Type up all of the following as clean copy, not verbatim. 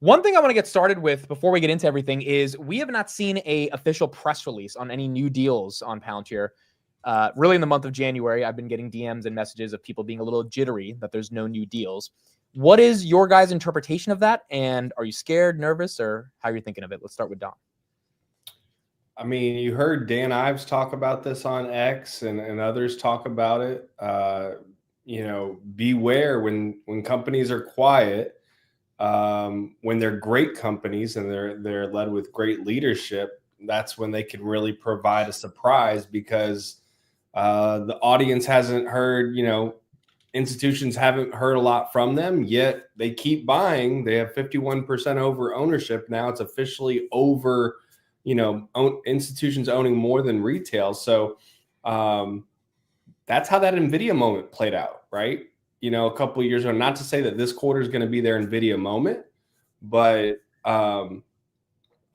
One thing I want to get started with before we get into everything is we have not seen a official press release on any new deals on Palantir. Really in the month of January, I've been getting DMs and messages of people being a little jittery that there's no new deals. What is your guys' interpretation of that? And are you scared, nervous, or how are you thinking of it? Let's start with Dom. I mean, you heard Dan Ives talk about this on X and others talk about it. Beware when companies are quiet, when they're great companies and they're led with great leadership, that's when they can really provide a surprise because the audience hasn't heard, institutions haven't heard a lot from them, yet they keep buying. They have 51% over ownership. Now it's officially over, institutions owning more than retail. So that's how that NVIDIA moment played out, right? A couple of years ago, not to say that this quarter is going to be their NVIDIA moment, but a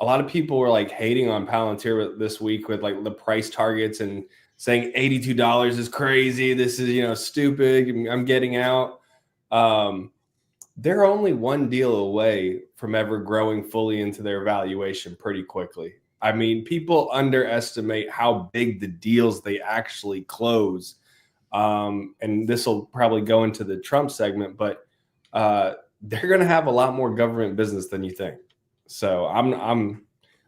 lot of people were like hating on Palantir this week with like the price targets and saying $82 is crazy. This is, stupid. I'm getting out. They're only one deal away from ever growing fully into their valuation pretty quickly. I mean, people underestimate how big the deals they actually close. And this will probably go into the Trump segment, but they're going to have a lot more government business than you think. So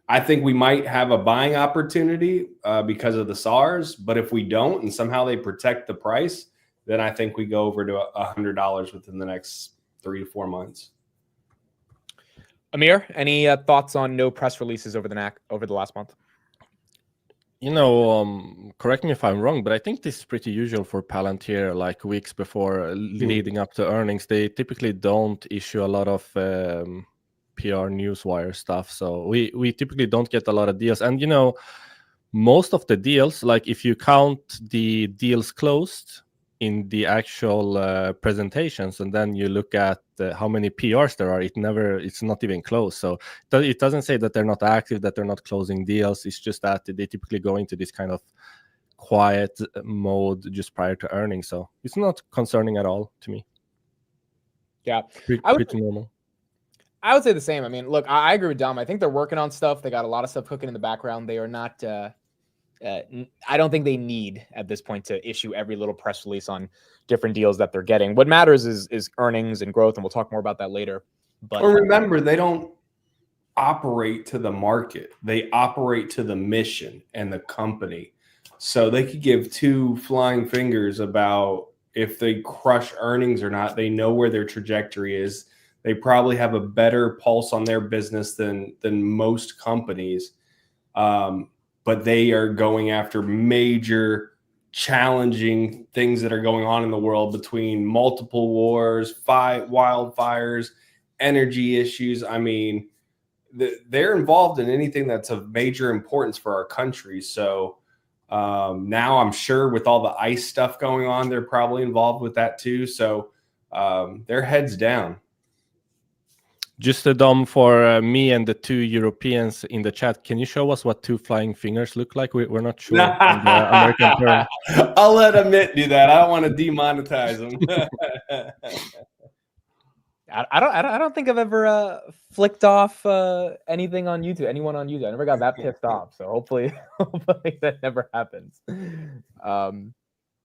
I think we might have a buying opportunity because of the SARs, but if we don't and somehow they protect the price, then I think we go over to $100 within the next 3 to 4 months. Amir, any thoughts on no press releases over the last month? Correct me if I'm wrong, but I think this is pretty usual for Palantir, like weeks before leading up to earnings. They typically don't issue a lot of PR newswire stuff. So we typically don't get a lot of deals. And, most of the deals, like if you count the deals closed in the actual presentations, and then you look at how many PRs there are, it's not even close. So it doesn't say that they're not active, that they're not closing deals. It's just that they typically go into this kind of quiet mode just prior to earnings. So it's not concerning at all to me. Yeah, pretty normal. I would say the same. I mean, look, I agree with Dom. I think they're working on stuff. They got a lot of stuff cooking in the background. They are not. I don't think they need at this point to issue every little press release on different deals that they're getting. What matters is earnings and growth, and we'll talk more about that later. But remember, they don't operate to the market; they operate to the mission and the company. So they could give two flying fingers about if they crush earnings or not. They know where their trajectory is. They probably have a better pulse on their business than most companies. But they are going after major, challenging things that are going on in the world between multiple wars, wildfires, energy issues. I mean, they're involved in anything that's of major importance for our country. So now I'm sure with all the ICE stuff going on, they're probably involved with that too. So their heads down. Just a Dom for me and the two Europeans in the chat. Can you show us what two flying fingers look like? We're not sure on the American term. I'll let Amit do that. I don't want to demonetize him. I don't think I've ever flicked off anything on YouTube. Anyone on YouTube? I never got that pissed off. So hopefully that never happens.